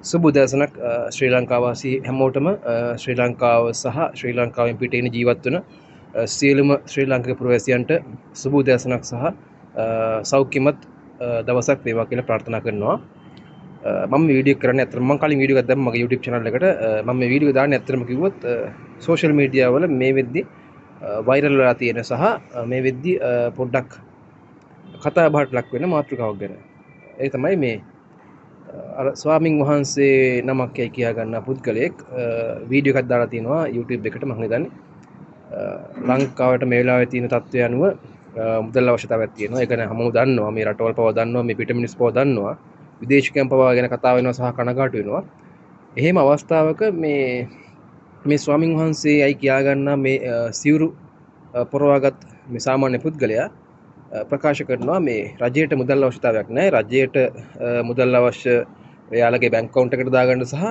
සුබ උදෑසනක් ශ්‍රී ලංකාවාසී හැමෝටම ශ්‍රී ලංකාව සහ ශ්‍රී ලංකාවෙන් පිටේන ජීවත් වන සියලුම ශ්‍රී ලාංකික පුරවැසියන්ට සුබ උදෑසනක් සහ සෞඛ්‍යමත් දවසක් වේවා කියලා ප්‍රාර්ථනා කරනවා. මම මේ වීඩියෝ කරන්නේ අතරම මම කලින් වීඩියෝ එකක් දැම්මා මගේ YouTube channel එකට. මම මේ වීඩියෝ දාන්නේ අතරම කිව්වොත් social media වල මේ වෙද්දි viral වෙලා තියෙන සහ මේ වෙද්දි පොඩ්ඩක් කතා බහට ලක් වෙන මාතෘකාවක් ගැන. ඒ තමයි මේ අර ස්වාමින් වහන්සේ නමක් යයි කියා ගන්න පුද්ගලයෙක් වීඩියෝ එකක් දාලා තිනවා YouTube එකට. මම හිතන්නේ ලංකාවට මේ වෙලාවේ තියෙන තත්ත්වය අනුව මුදල් අවශ්‍යතාවයක් තියෙනවා. ඒක නෑ හැමෝම දන්නවා. මේ රටවල් පවා දන්නවා. මේ පිට මිනිස් පවා දන්නවා. විදේශිකයන් පවා ගැන කතා වෙනවා සහ කනගාටු වෙනවා. එහෙම අවස්ථාවක මේ ස්වාමින් වහන්සේ යයි කියා ගන්න මේ සිවුරු පොරවාගත් මේ සාමාන්‍ය පුද්ගලයා ප්‍රකාශ කරනවා මේ රජයට මුදල් අවශ්‍යතාවයක් නැහැ. රජයට මුදල් අවශ්‍ය එයාලගේ බැංක් account එකට දාගන්න සහ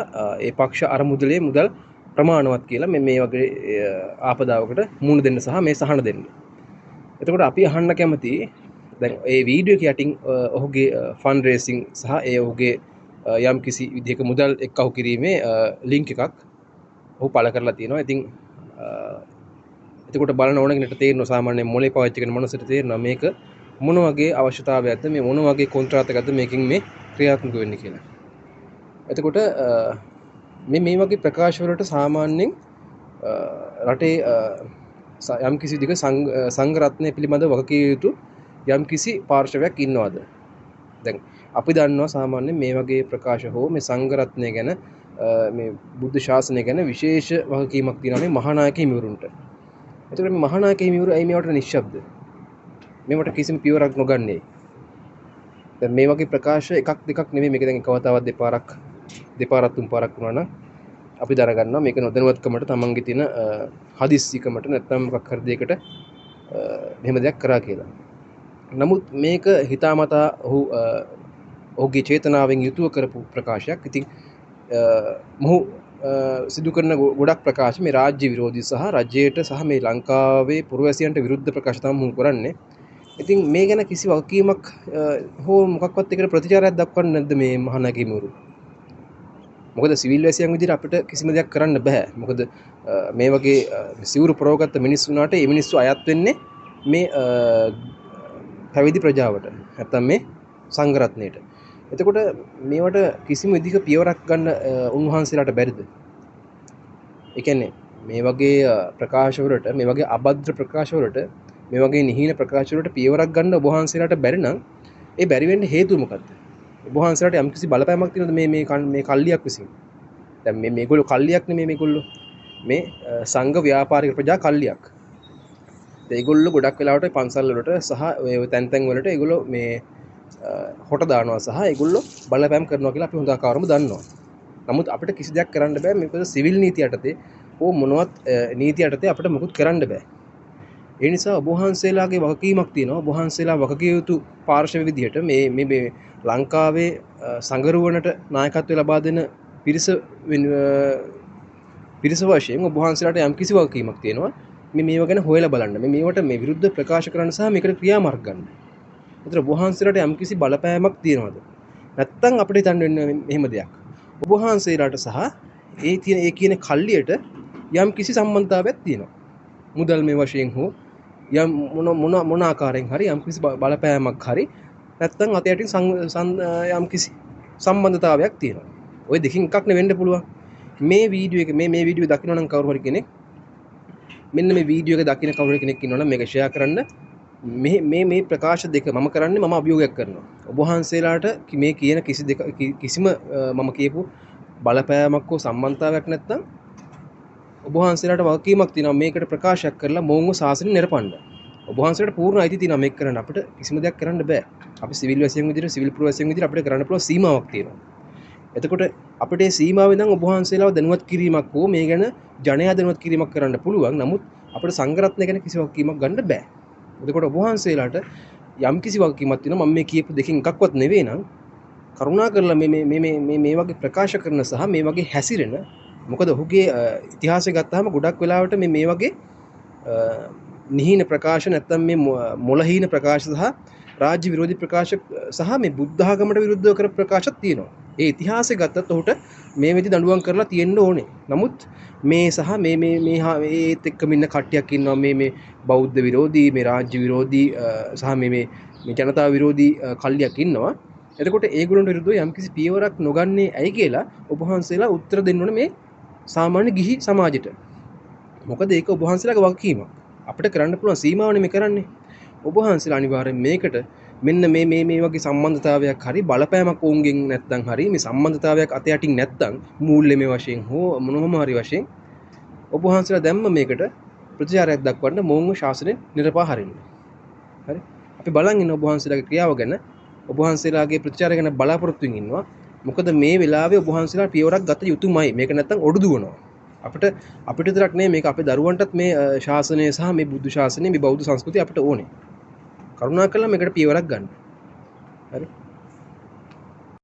ඒ පක්ෂ අරමුදලේ මුදල් ප්‍රමාණවත් කියලා මේ වගේ ආපදාවකට මුහුණ දෙන්න සහ මේ සහන දෙන්න. එතකොට අපි අහන්න කැමති දැන් ඒ වීඩියෝ එක යටින් ඔහුගේ ෆන්ඩ් රේසින් සහ ඒ ඔහුගේ යම් කිසි විදිහක මුදල් එක්කහු කිරීමේ ලින්ක් එකක් ඔහු පළ කරලා තියෙනවා. ඉතින් එතකොට බලන ඕන කෙනෙක්ට තේරෙනවා සාමාන්‍යයෙන් මොලේ පාවිච්චි කරන මනුස්සයට තේරෙනවා මේක මොන වගේ අවශ්‍යතාවයක්ද මේ මොන වගේ කොන්ත්‍රාතයක්ද මේකෙන් මේ ක්‍රියාත්මක වෙන්නේ කියලා. එතකොට මේ වගේ ප්‍රකාශ වලට සාමාන්‍යයෙන් රටේ යම් කිසි දිග සංඝ රත්නය පිළිබඳව වගකිය යුතු යම් කිසි පාර්ශවයක් ඉන්නවද? දැන් අපි දන්නවා සාමාන්‍යයෙන් මේ වගේ ප්‍රකාශ හෝ මේ සංඝ රත්නය ගැන මේ බුද්ධ ශාසනය ගැන විශේෂ වගකීමක් තියෙනවා මේ මහානායක හිමිවරුන්ට. එතකොට මේ මහානායක හිමිවරු ඇයි මේවට නිශ්ශබ්ද? මේවට කිසිම පියවරක් නොගන්නේ. දැන් මේ වගේ ප්‍රකාශ එකක් දෙකක් නෙමෙයි මේක දැන් එකවතාවක් දෙපාරක් තුන් පාරක් වුණා නම් අපි දරගන්නවා මේක නොදැනුවත්කමට තමන්ගේ තියෙන හදිස්සිකමට නැත්නම් මොකක් හරි දෙයකට මෙහෙම දෙයක් කරා කියලා. නමුත් මේක හිතාමතා ඔහුගේ චේතනාවෙන් යුතුව කරපු ප්‍රකාශයක්. ඉතින් මොහු සිදු කරන ගොඩක් ප්‍රකාශ මේ රාජ්‍ය විරෝධී සහ රජයට සහ මේ ලංකාවේ පුරවැසියන්ට විරුද්ධ ප්‍රකාශ තමයි මොහු කරන්නේ. ඉතින් මේ ගැන කිසි වගකීමක් හෝ මොකක්වත් එකට ප්‍රතිචාරයක් දක්වන්නේ නැද්ද මේ මහානායක හිමිවරු? මොකද සිවිල් වැසියන් විදිහට අපිට කිසිම දෙයක් කරන්න බෑ. මොකද මේ වගේ සිවුරු පරවගත්ත මිනිස්සු වුණාට මේ මිනිස්සු අයත් වෙන්නේ මේ පැවිදි ප්‍රජාවට. නැත්තම් මේ සංඝ රත්නයට. එතකොට මේවට කිසිම විදිහක පියවරක් ගන්න උන්වහන්සේලාට බැරිද? ඒ කියන්නේ මේ වගේ ප්‍රකාශ වලට මේ වගේ අබද්ද්‍ර ප්‍රකාශ වලට මේ වගේ නිහින ප්‍රකාශ වලට පියවරක් ගන්න ඔබ වහන්සේලාට බැරි නම් ඒ බැරි වෙන්න හේතුව මොකද්ද? ඔබ වහන්සේලාට යම්කිසි බලපෑමක් තියෙනවද මේ කල්ලියක් විසින්? දැන් මේගොල්ලෝ කල්ලියක් නෙමෙයි මේගොල්ලෝ මේ සංඝ ව්‍යාපාරික ප්‍රජා කල්ලියක්. ඒගොල්ලෝ ගොඩක් වෙලාවට පන්සල් වලට සහ ඔය තැන් වලට ඒගොල්ලෝ මේ හොට දානවා සහ ඒගොල්ලෝ බලපෑම් කරනවා කියලා අපි හොඳාකාරවම දන්නවා. නමුත් අපිට කිසි දෙයක් කරන්න බෑ මේක සිවිල් නීති යටතේ ඕ මොනවත් නීති යටතේ අපිට මොකුත් කරන්න බෑ. ඒ නිසා ඔබ වහන්සේලාගේ වගකීමක් තියෙනවා. ඔබ වහන්සේලා වගකිය යුතු පාර්ශව විදිහට මේ ලංකාවේ සංගරුවනට නායකත්වය ලබා දෙන පිරිස වශයෙන් ඔබ වහන්සේලාට යම් කිසි වගකීමක් තියෙනවා. මේව ගැන හොයලා බලන්න. මේවට මේ විරුද්ධ ප්‍රකාශ කරන්න සහ මේකට ක්‍රියාමාර්ග ගන්න. ඒතර ඔබ වහන්සේලාට යම් කිසි බලපෑමක් තියෙනවද? නැත්තම් අපිට හිතන්න වෙන්නේ එහෙම දෙයක්. ඔබ වහන්සේලාට සහ ඒ කියන කල්ලියට යම් කිසි සම්බන්ධතාවයක් තියෙනවා. මුදල් මේ වශයෙන් හෝ යම් මොන ආකාරයෙන් හරි යම් කිසි බලපෑමක් හරි නැත්තම් අත යටින් යම් කිසි සම්බන්ධතාවයක් තියෙනවා. ওই දෙකින් එකක් නෙවෙන්න පුළුවන්. මේ වීඩියෝ එක මේ වීඩියෝ දකින්න නම් කවුරු හරි කෙනෙක් මෙන්න මේ වීඩියෝ එක දකින්න කවුරු හරි කෙනෙක් ඉන්නවනම් මේක ෂෙයා කරන්න. මේ ප්‍රකාශ දෙක මම කරන්නේ මම අභියෝගයක් කරනවා. ඔබ වහන්සේලාට මේ කියන කිසිම මම කියපු බලපෑමක් හෝ සම්බන්ධතාවයක් නැත්තම් ඔබ වහන්සේලාට වගකීමක් තියෙනවා මේකට ප්‍රකාශයක් කරලා මොවුන්ව ශාසනය නිරපන්න. ඔබ වහන්සේලාට පූර්ණ අයිතිය තියෙනවා මේක කරන්න. අපිට කිසිම දෙයක් කරන්න බෑ. අපි සිවිල් වැසියන් විදිහට සිවිල් පුරවැසියන් විදිහට අපිට කරන්න පුළුවන් සීමාවක් තියෙනවා. එතකොට අපිට මේ සීමාවෙන් නම් ඔබ වහන්සේලාව දැනුවත් කිරීමක් හෝ මේ ගැන ජනයා දැනුවත් කිරීමක් කරන්න පුළුවන්. නමුත් අපිට සංඝ රත්නය ගැන කිසි වගකීමක් ගන්න බෑ. එතකොට ඔබ වහන්සේලාට යම් කිසි වගකීමක් තියෙනවා. මම මේ කියපු දෙකෙන් එකක්වත් නෙවෙයි නම් කරුණාකරලා මේ වගේ ප්‍රකාශ කරන සහ මේ වගේ හැසිරෙන මොකද ඔහුගේ ඉතිහාසය ගත්තාම ගොඩක් වෙලාවට මේ වගේ නිහින ප්‍රකාශ නැත්තම් මේ මොළහීන ප්‍රකාශ සහ රාජ්‍ය විරෝධී ප්‍රකාශ සහ මේ බුද්ධ ආගමට විරුද්ධව කරපු ප්‍රකාශත් තියෙනවා. ඒ ඉතිහාසය ගත්තත් ඔහුට මේ විදි දඬුවම් කරලා තියෙන්න ඕනේ. නමුත් මේ සහ ඒත් එක්කම ඉන්න කට්ටියක් ඉන්නවා මේ බෞද්ධ විරෝධී, මේ රාජ්‍ය විරෝධී සහ මේ ජනතා විරෝධී කල්ලියක් ඉන්නවා. එතකොට ඒගොල්ලන්ට විරුද්ධව යම්කිසි පියවරක් නොගන්නේ ඇයි කියලා ඔබ වහන්සේලා උත්තර දෙන්න ඕනේ මේ සාමාන්‍ය ගිහි සමාජයට. මොකද ඒක ඔබ වහන්සේලාගේ වගකීමක්. අපිට කරන්න පුළුවන් සීමාවනේ මේ කරන්නේ. ඔබ වහන්සේලා අනිවාර්යෙන් මේකට මෙන්න මේ වගේ සම්බන්ධතාවයක් හරි බලපෑමක් ඔවුන්ගෙන් නැත්නම් හරි මේ සම්බන්ධතාවයක් අත යටින් නැත්නම් මූල්‍යමය වශයෙන් හෝ මොනවම හරි වශයෙන් ඔබ වහන්සේලා දැම්ම මේකට ප්‍රතිචාරයක් දක්වන්න මොවුන්ව ශාසනයෙන් නිරපා හරින්න. හරි? අපි බලන් ඉන්න ඔබ වහන්සේලාගේ ක්‍රියාව ගැන ඔබ වහන්සේලාගේ ප්‍රතිචාරය ගැන බලාපොරොත්තු වෙමින් ඉන්නවා. මොකද මේ වෙලාවේ ඔබ වහන්සේලා පියවරක් ගත යුතුමයි. මේක නැත්නම් ඔඩු දුවනවා. අපිට විතරක් නෙමෙයි මේක අපේ දරුවන්ටත් මේ ශාසනය සහ මේ බුද්ධ ශාසනය මේ බෞද්ධ සංස්කෘතිය අපිට ඕනේ. කරුණාකරලා මේකට පියවරක් ගන්න. හරි?